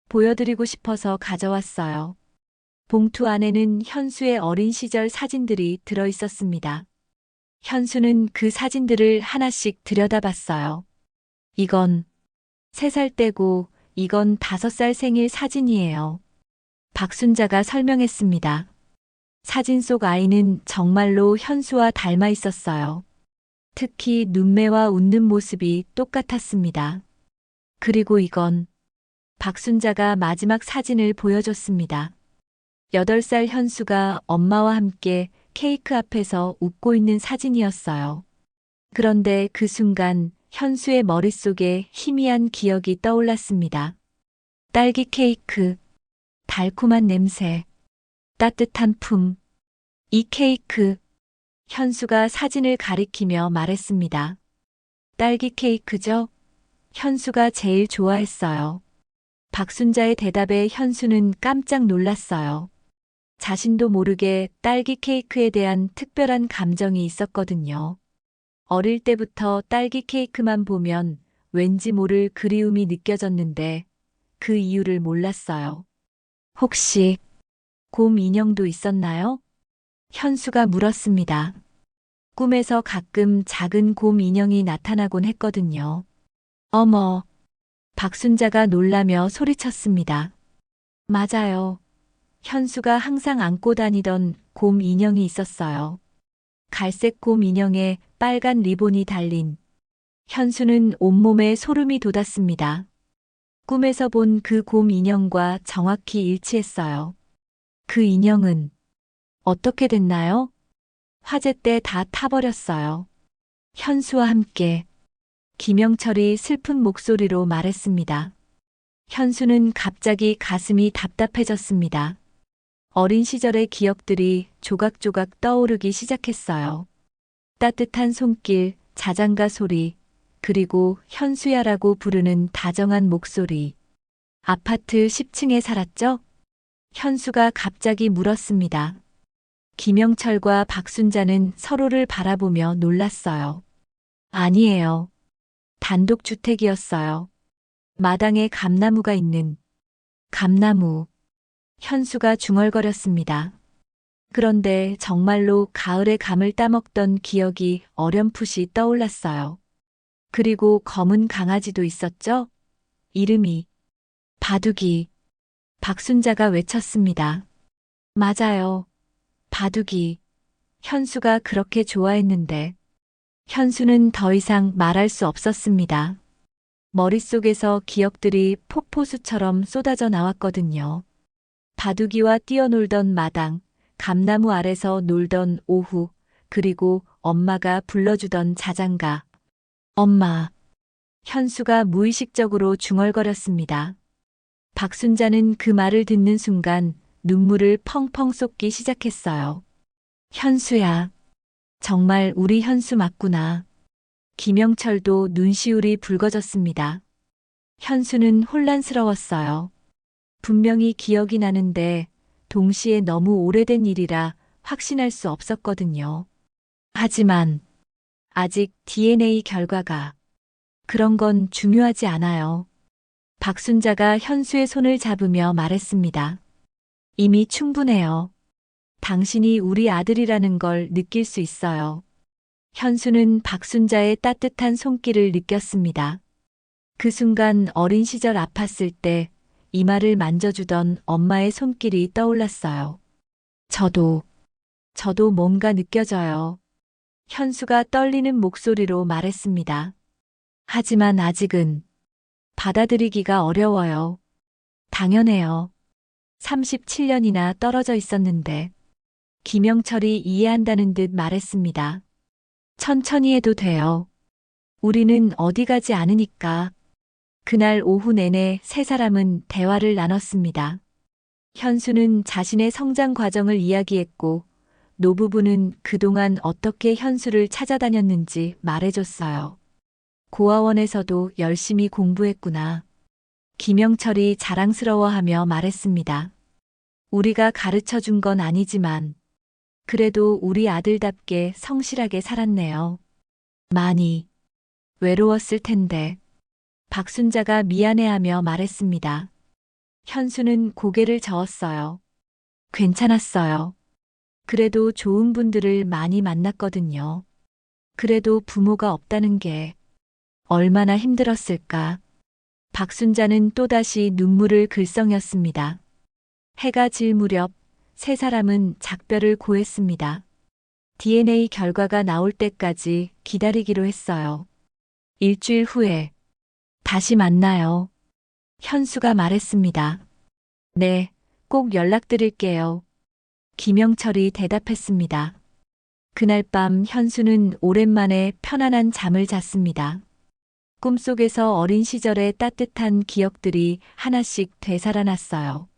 보여드리고 싶어서 가져왔어요. 봉투 안에는 현수의 어린 시절 사진들이 들어 있었습니다. 현수는 그 사진들을 하나씩 들여다봤어요. 이건 3살 때고 이건 5살 생일 사진이에요. 박순자가 설명했습니다. 사진 속 아이는 정말로 현수와 닮아 있었어요. 특히 눈매와 웃는 모습이 똑같았습니다. 그리고 이건 박순자가 마지막 사진을 보여줬습니다. 8살 현수가 엄마와 함께 케이크 앞에서 웃고 있는 사진이었어요. 그런데 그 순간 현수의 머릿속에 희미한 기억이 떠올랐습니다. 딸기 케이크, 달콤한 냄새, 따뜻한 품. 이 케이크. 현수가 사진을 가리키며 말했습니다. 딸기 케이크죠? 현수가 제일 좋아했어요. 박순자의 대답에 현수는 깜짝 놀랐어요. 자신도 모르게 딸기 케이크에 대한 특별한 감정이 있었거든요. 어릴 때부터 딸기 케이크만 보면 왠지 모를 그리움이 느껴졌는데 그 이유를 몰랐어요. 혹시 곰 인형도 있었나요? 현수가 물었습니다. 꿈에서 가끔 작은 곰 인형이 나타나곤 했거든요. 어머, 박순자가 놀라며 소리쳤습니다. 맞아요. 현수가 항상 안고 다니던 곰 인형이 있었어요. 갈색 곰 인형에 빨간 리본이 달린. 현수는 온몸에 소름이 돋았습니다. 꿈에서 본 그 곰 인형과 정확히 일치했어요. 그 인형은 어떻게 됐나요? 화재 때 다 타버렸어요. 현수와 함께. 김영철이 슬픈 목소리로 말했습니다. 현수는 갑자기 가슴이 답답해졌습니다. 어린 시절의 기억들이 조각조각 떠오르기 시작했어요. 따뜻한 손길, 자장가 소리, 그리고 현수야라고 부르는 다정한 목소리. 아파트 10층에 살았죠? 현수가 갑자기 물었습니다. 김영철과 박순자는 서로를 바라보며 놀랐어요. 아니에요. 단독주택이었어요. 마당에 감나무가 있는 감나무. 현수가 중얼거렸습니다. 그런데 정말로 가을에 감을 따먹던 기억이 어렴풋이 떠올랐어요. 그리고 검은 강아지도 있었죠? 이름이 바둑이. 박순자가 외쳤습니다. 맞아요. 바둑이. 현수가 그렇게 좋아했는데. 현수는 더 이상 말할 수 없었습니다. 머릿속에서 기억들이 폭포수처럼 쏟아져 나왔거든요. 바둑이와 뛰어놀던 마당, 감나무 아래서 놀던 오후, 그리고 엄마가 불러주던 자장가. 엄마. 현수가 무의식적으로 중얼거렸습니다. 박순자는 그 말을 듣는 순간 눈물을 펑펑 쏟기 시작했어요. 현수야. 정말 우리 현수 맞구나. 김영철도 눈시울이 붉어졌습니다. 현수는 혼란스러웠어요. 분명히 기억이 나는데 동시에 너무 오래된 일이라 확신할 수 없었거든요. 하지만 아직 DNA 결과가 그런 건 중요하지 않아요. 박순자가 현수의 손을 잡으며 말했습니다. 이미 충분해요. 당신이 우리 아들이라는 걸 느낄 수 있어요. 현수는 박순자의 따뜻한 손길을 느꼈습니다. 그 순간 어린 시절 아팠을 때 이마를 만져주던 엄마의 손길이 떠올랐어요. 저도 뭔가 느껴져요. 현수가 떨리는 목소리로 말했습니다. 하지만 아직은 받아들이기가 어려워요. 당연해요. 37년이나 떨어져 있었는데 김영철이 이해한다는 듯 말했습니다. 천천히 해도 돼요. 우리는 어디 가지 않으니까. 그날 오후 내내 세 사람은 대화를 나눴습니다. 현수는 자신의 성장 과정을 이야기했고 노부부는 그동안 어떻게 현수를 찾아다녔는지 말해줬어요. 고아원에서도 열심히 공부했구나. 김영철이 자랑스러워하며 말했습니다. 우리가 가르쳐 준 건 아니지만 그래도 우리 아들답게 성실하게 살았네요. 많이 외로웠을 텐데. 박순자가 미안해하며 말했습니다. 현수는 고개를 저었어요. 괜찮았어요. 그래도 좋은 분들을 많이 만났거든요. 그래도 부모가 없다는 게 얼마나 힘들었을까. 박순자는 또다시 눈물을 글썽였습니다. 해가 질 무렵 세 사람은 작별을 고했습니다. DNA 결과가 나올 때까지 기다리기로 했어요. 일주일 후에 다시 만나요. 현수가 말했습니다. 네, 꼭 연락드릴게요. 김영철이 대답했습니다. 그날 밤 현수는 오랜만에 편안한 잠을 잤습니다. 꿈속에서 어린 시절의 따뜻한 기억들이 하나씩 되살아났어요.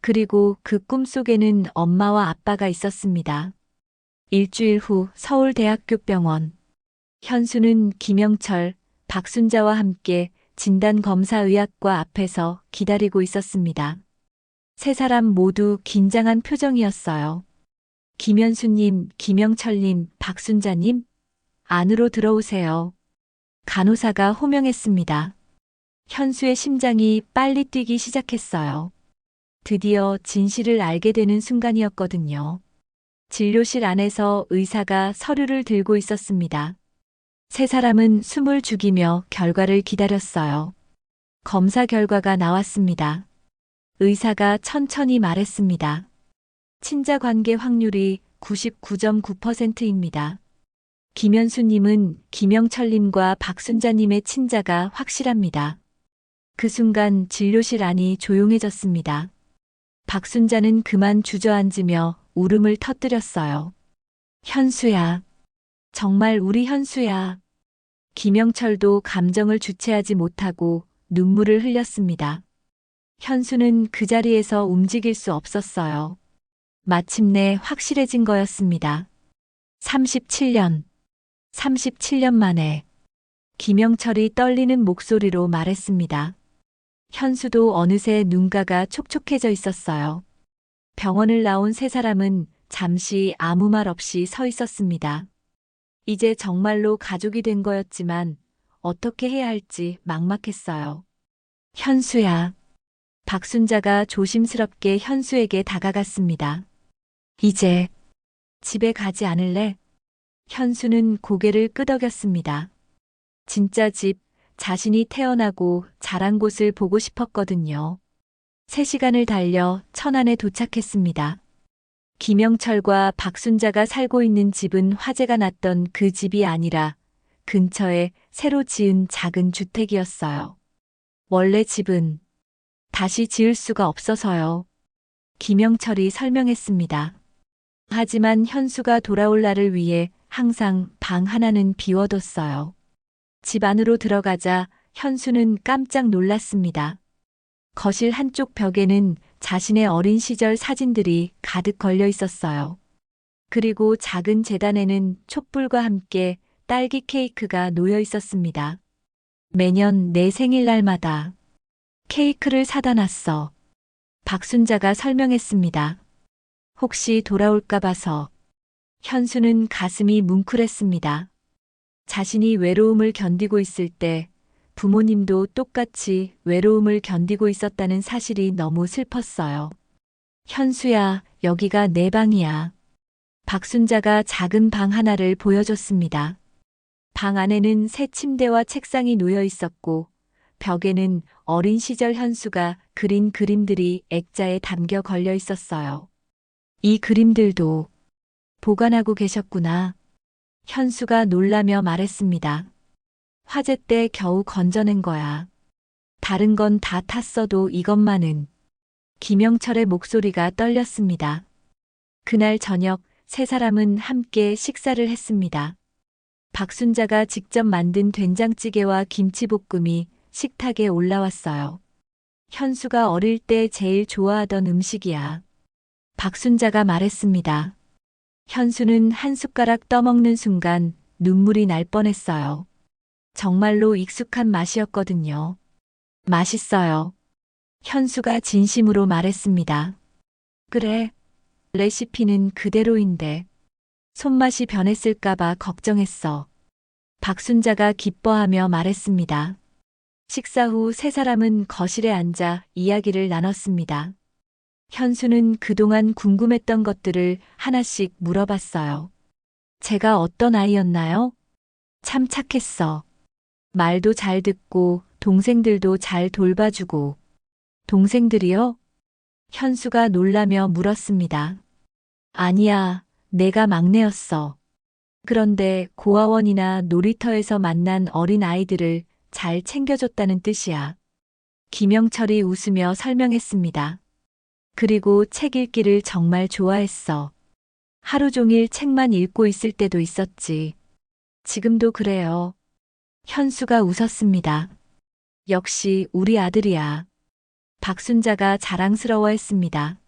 그리고 그 꿈속에는 엄마와 아빠가 있었습니다. 일주일 후 서울대학교 병원. 현수는 김영철, 박순자와 함께 진단검사의학과 앞에서 기다리고 있었습니다. 세 사람 모두 긴장한 표정이었어요. 김현수님, 김영철님, 박순자님, 안으로 들어오세요. 간호사가 호명했습니다. 현수의 심장이 빨리 뛰기 시작했어요. 드디어 진실을 알게 되는 순간이었거든요. 진료실 안에서 의사가 서류를 들고 있었습니다. 세 사람은 숨을 죽이며 결과를 기다렸어요. 검사 결과가 나왔습니다. 의사가 천천히 말했습니다. 친자 관계 확률이 99.9%입니다. 김현수님은 김영철님과 박순자님의 친자가 확실합니다. 그 순간 진료실 안이 조용해졌습니다. 박순자는 그만 주저앉으며 울음을 터뜨렸어요. 현수야. 정말 우리 현수야. 김영철도 감정을 주체하지 못하고 눈물을 흘렸습니다. 현수는 그 자리에서 움직일 수 없었어요. 마침내 확실해진 거였습니다. 37년 만에 김영철이 떨리는 목소리로 말했습니다. 현수도 어느새 눈가가 촉촉해져 있었어요. 병원을 나온 세 사람은 잠시 아무 말 없이 서 있었습니다. 이제 정말로 가족이 된 거였지만 어떻게 해야 할지 막막했어요. 현수야. 박순자가 조심스럽게 현수에게 다가갔습니다. 이제 집에 가지 않을래? 현수는 고개를 끄덕였습니다. 진짜 집, 자신이 태어나고 자란 곳을 보고 싶었거든요. 3시간을 달려 천안에 도착했습니다. 김영철과 박순자가 살고 있는 집은 화재가 났던 그 집이 아니라 근처에 새로 지은 작은 주택이었어요. 원래 집은 다시 지을 수가 없어서요. 김영철이 설명했습니다. 하지만 현수가 돌아올 날을 위해 항상 방 하나는 비워뒀어요. 집 안으로 들어가자 현수는 깜짝 놀랐습니다. 거실 한쪽 벽에는 자신의 어린 시절 사진들이 가득 걸려 있었어요. 그리고 작은 재단에는 촛불과 함께 딸기 케이크가 놓여 있었습니다. 매년 내 생일날마다 케이크를 사다 놨어. 박순자가 설명했습니다. 혹시 돌아올까 봐서. 현수는 가슴이 뭉클했습니다. 자신이 외로움을 견디고 있을 때 부모님도 똑같이 외로움을 견디고 있었다는 사실이 너무 슬펐어요. 현수야, 여기가 내 방이야. 박순자가 작은 방 하나를 보여줬습니다. 방 안에는 새 침대와 책상이 놓여 있었고, 벽에는 어린 시절 현수가 그린 그림들이 액자에 담겨 걸려 있었어요. 이 그림들도 보관하고 계셨구나. 현수가 놀라며 말했습니다. 화재 때 겨우 건져낸 거야. 다른 건 다 탔어도 이것만은. 김영철의 목소리가 떨렸습니다. 그날 저녁 세 사람은 함께 식사를 했습니다. 박순자가 직접 만든 된장찌개와 김치볶음이 식탁에 올라왔어요. 현수가 어릴 때 제일 좋아하던 음식이야. 박순자가 말했습니다. 현수는 한 숟가락 떠먹는 순간 눈물이 날 뻔했어요. 정말로 익숙한 맛이었거든요. 맛있어요. 현수가 진심으로 말했습니다. 그래, 레시피는 그대로인데 손맛이 변했을까봐 걱정했어. 박순자가 기뻐하며 말했습니다. 식사 후 세 사람은 거실에 앉아 이야기를 나눴습니다. 현수는 그동안 궁금했던 것들을 하나씩 물어봤어요. 제가 어떤 아이였나요? 참 착했어. 말도 잘 듣고 동생들도 잘 돌봐주고. 동생들이요? 현수가 놀라며 물었습니다. 아니야, 내가 막내였어. 그런데 고아원이나 놀이터에서 만난 어린 아이들을 잘 챙겨줬다는 뜻이야. 김영철이 웃으며 설명했습니다. 그리고 책 읽기를 정말 좋아했어. 하루 종일 책만 읽고 있을 때도 있었지. 지금도 그래요. 현수가 웃었습니다. 역시 우리 아들이야. 박순자가 자랑스러워했습니다.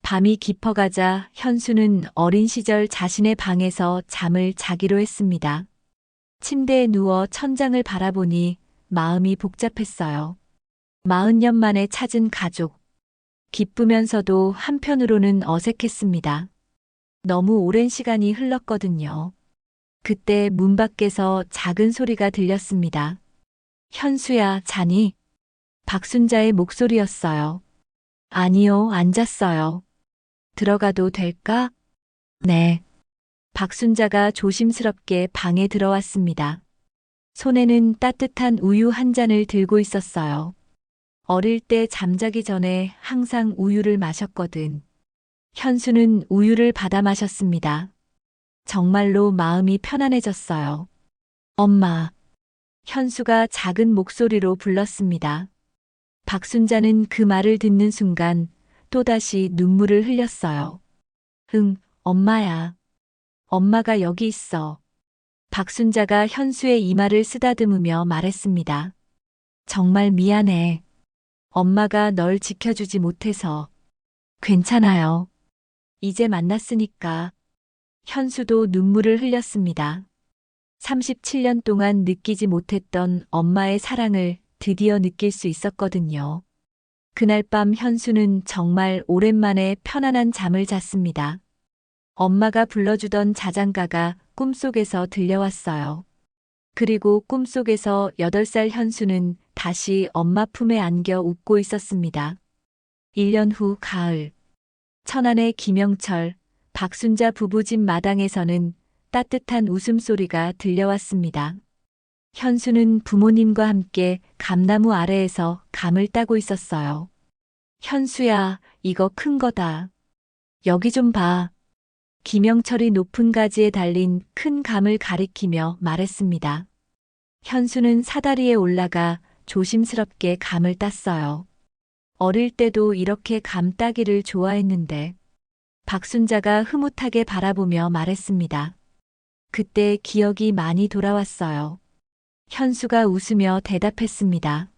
밤이 깊어가자 현수는 어린 시절 자신의 방에서 잠을 자기로 했습니다. 침대에 누워 천장을 바라보니 마음이 복잡했어요. 40년 만에 찾은 가족. 기쁘면서도 한편으로는 어색했습니다. 너무 오랜 시간이 흘렀거든요. 그때 문 밖에서 작은 소리가 들렸습니다. 현수야, 자니? 박순자의 목소리였어요. 아니요, 안 잤어요. 들어가도 될까? 네. 박순자가 조심스럽게 방에 들어왔습니다. 손에는 따뜻한 우유 한 잔을 들고 있었어요. 어릴 때 잠자기 전에 항상 우유를 마셨거든. 현수는 우유를 받아 마셨습니다. 정말로 마음이 편안해졌어요. 엄마. 현수가 작은 목소리로 불렀습니다. 박순자는 그 말을 듣는 순간 또다시 눈물을 흘렸어요. 응, 엄마야. 엄마가 여기 있어. 박순자가 현수의 이마를 쓰다듬으며 말했습니다. 정말 미안해. 엄마가 널 지켜주지 못해서. 괜찮아요. 이제 만났으니까. 현수도 눈물을 흘렸습니다. 37년 동안 느끼지 못했던 엄마의 사랑을 드디어 느낄 수 있었거든요. 그날 밤 현수는 정말 오랜만에 편안한 잠을 잤습니다. 엄마가 불러주던 자장가가 꿈속에서 들려왔어요. 그리고 꿈속에서 8살 현수는 다시 엄마 품에 안겨 웃고 있었습니다. 1년 후 가을. 천안의 김영철, 박순자 부부 집 마당에서는 따뜻한 웃음소리가 들려왔습니다. 현수는 부모님과 함께 감나무 아래에서 감을 따고 있었어요. 현수야, 이거 큰 거다. 여기 좀 봐. 김영철이 높은 가지에 달린 큰 감을 가리키며 말했습니다. 현수는 사다리에 올라가 조심스럽게 감을 땄어요. 어릴 때도 이렇게 감 따기를 좋아했는데. 박순자가 흐뭇하게 바라보며 말했습니다. 그때 기억이 많이 돌아왔어요. 현수가 웃으며 대답했습니다.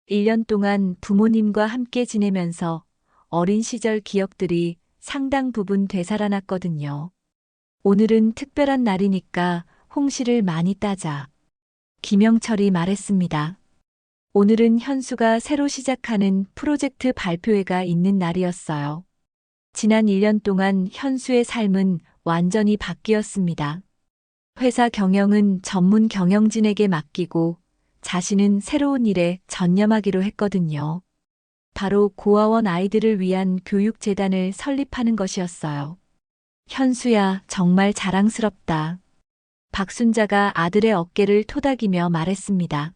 1년 동안 부모님과 함께 지내면서 어린 시절 기억들이 상당 부분 되살아났거든요. 오늘은 특별한 날이니까 홍시를 많이 따자. 김영철이 말했습니다. 오늘은 현수가 새로 시작하는 프로젝트 발표회가 있는 날이었어요. 지난 1년 동안 현수의 삶은 완전히 바뀌었습니다. 회사 경영은 전문 경영진에게 맡기고 자신은 새로운 일에 전념하기로 했거든요. 바로 고아원 아이들을 위한 교육재단을 설립하는 것이었어요. 현수야, 정말 자랑스럽다. 박순자가 아들의 어깨를 토닥이며 말했습니다.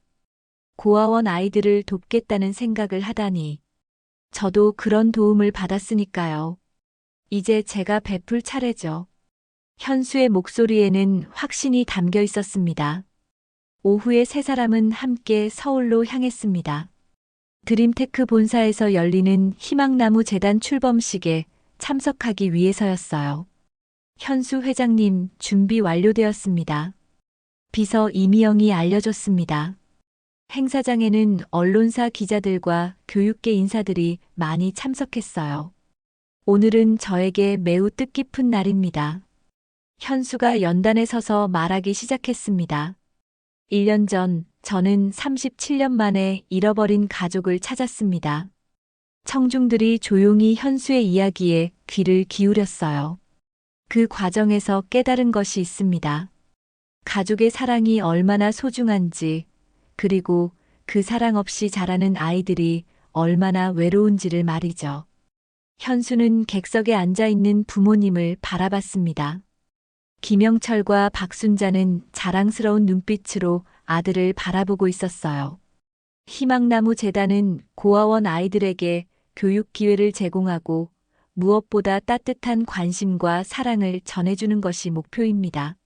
고아원 아이들을 돕겠다는 생각을 하다니. 저도 그런 도움을 받았으니까요. 이제 제가 베풀 차례죠. 현수의 목소리에는 확신이 담겨 있었습니다. 오후에 세 사람은 함께 서울로 향했습니다. 드림테크 본사에서 열리는 희망나무 재단 출범식에 참석하기 위해서였어요. 현수 회장님, 준비 완료되었습니다. 비서 이미영이 알려줬습니다. 행사장에는 언론사 기자들과 교육계 인사들이 많이 참석했어요. 오늘은 저에게 매우 뜻깊은 날입니다. 현수가 연단에 서서 말하기 시작했습니다. 1년 전 저는 37년 만에 잃어버린 가족을 찾았습니다. 청중들이 조용히 현수의 이야기에 귀를 기울였어요. 그 과정에서 깨달은 것이 있습니다. 가족의 사랑이 얼마나 소중한지, 그리고 그 사랑 없이 자라는 아이들이 얼마나 외로운지를 말이죠. 현수는 객석에 앉아 있는 부모님을 바라봤습니다. 김영철과 박순자는 자랑스러운 눈빛으로 아들을 바라보고 있었어요. 희망나무 재단은 고아원 아이들에게 교육 기회를 제공하고 무엇보다 따뜻한 관심과 사랑을 전해주는 것이 목표입니다.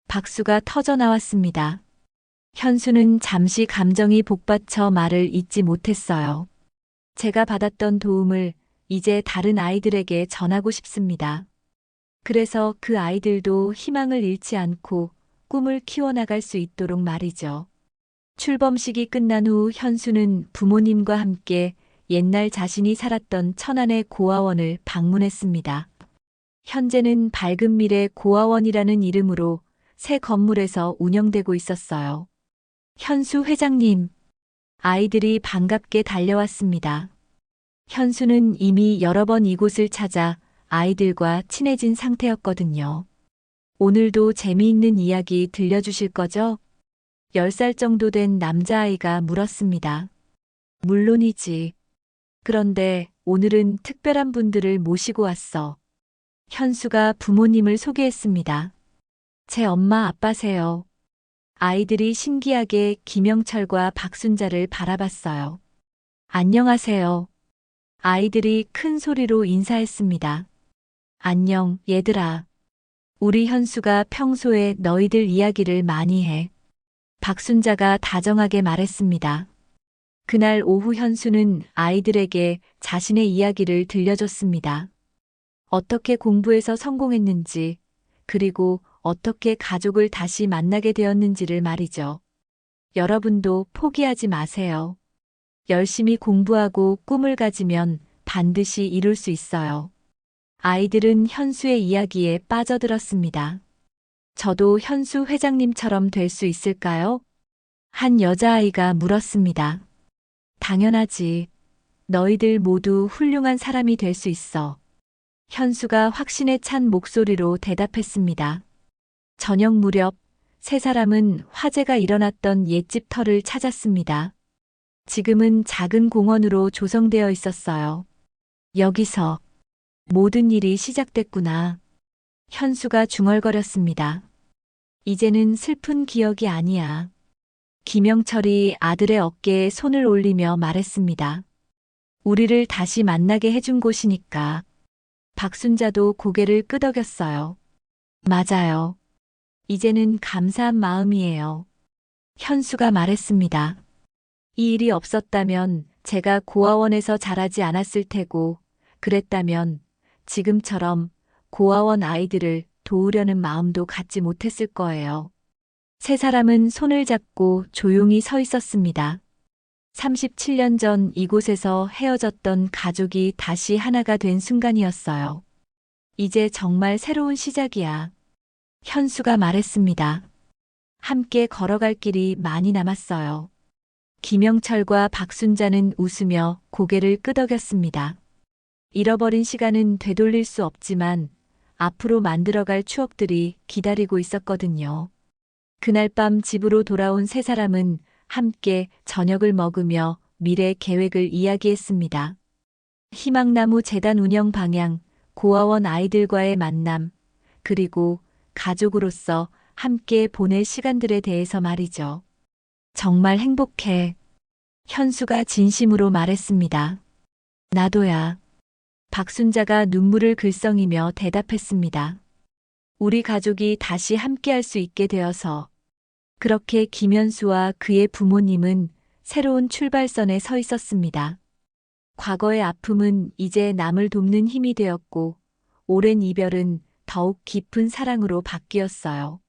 박수가 터져 나왔습니다. 현수는 잠시 감정이 복받쳐 말을 잇지 못했어요. 제가 받았던 도움을 이제 다른 아이들에게 전하고 싶습니다. 그래서 그 아이들도 희망을 잃지 않고 꿈을 키워나갈 수 있도록 말이죠. 출범식이 끝난 후 현수는 부모님과 함께 옛날 자신이 살았던 천안의 고아원을 방문했습니다. 현재는 밝은 미래 고아원이라는 이름으로 새 건물에서 운영되고 있었어요. 현수 회장님, 아이들이 반갑게 달려왔습니다. 현수는 이미 여러 번 이곳을 찾아 아이들과 친해진 상태였거든요. 오늘도 재미있는 이야기 들려주실 거죠? 10살 정도 된 남자아이가 물었습니다. 물론이지. 그런데 오늘은 특별한 분들을 모시고 왔어. 현수가 부모님을 소개했습니다. 제 엄마 아빠세요. 아이들이 신기하게 김영철과 박순자를 바라봤어요. 안녕하세요. 아이들이 큰 소리로 인사했습니다. 안녕, 얘들아. 우리 현수가 평소에 너희들 이야기를 많이 해. 박순자가 다정하게 말했습니다. 그날 오후 현수는 아이들에게 자신의 이야기를 들려줬습니다. 어떻게 공부해서 성공했는지, 그리고 어떻게 가족을 다시 만나게 되었는지를 말이죠. 여러분도 포기하지 마세요. 열심히 공부하고 꿈을 가지면 반드시 이룰 수 있어요. 아이들은 현수의 이야기에 빠져들었습니다. 저도 현수 회장님처럼 될 수 있을까요? 한 여자아이가 물었습니다. 당연하지. 너희들 모두 훌륭한 사람이 될 수 있어. 현수가 확신에 찬 목소리로 대답했습니다. 저녁 무렵 세 사람은 화재가 일어났던 옛집 터를 찾았습니다. 지금은 작은 공원으로 조성되어 있었어요. 여기서 모든 일이 시작됐구나. 현수가 중얼거렸습니다. 이제는 슬픈 기억이 아니야. 김영철이 아들의 어깨에 손을 올리며 말했습니다. 우리를 다시 만나게 해준 곳이니까. 박순자도 고개를 끄덕였어요. 맞아요. 이제는 감사한 마음이에요. 현수가 말했습니다. 이 일이 없었다면 제가 고아원에서 자라지 않았을 테고, 그랬다면 지금처럼 고아원 아이들을 도우려는 마음도 갖지 못했을 거예요. 세 사람은 손을 잡고 조용히 서 있었습니다. 37년 전 이곳에서 헤어졌던 가족이 다시 하나가 된 순간이었어요. 이제 정말 새로운 시작이야. 현수가 말했습니다. 함께 걸어갈 길이 많이 남았어요. 김영철과 박순자는 웃으며 고개를 끄덕였습니다. 잃어버린 시간은 되돌릴 수 없지만 앞으로 만들어갈 추억들이 기다리고 있었거든요. 그날 밤 집으로 돌아온 세 사람은 함께 저녁을 먹으며 미래 계획을 이야기했습니다. 희망나무 재단 운영 방향, 고아원 아이들과의 만남, 그리고 가족으로서 함께 보낼 시간들에 대해서 말이죠. 정말 행복해. 현수가 진심으로 말했습니다. 나도야. 박순자가 눈물을 글썽이며 대답했습니다. 우리 가족이 다시 함께할 수 있게 되어서. 그렇게 김현수와 그의 부모님은 새로운 출발선에 서 있었습니다. 과거의 아픔은 이제 남을 돕는 힘이 되었고, 오랜 이별은 더욱 깊은 사랑으로 바뀌었어요.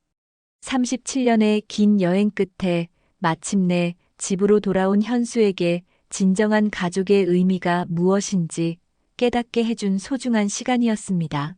37년의 긴 여행 끝에 마침내 집으로 돌아온 현수에게 진정한 가족의 의미가 무엇인지 깨닫게 해준 소중한 시간이었습니다.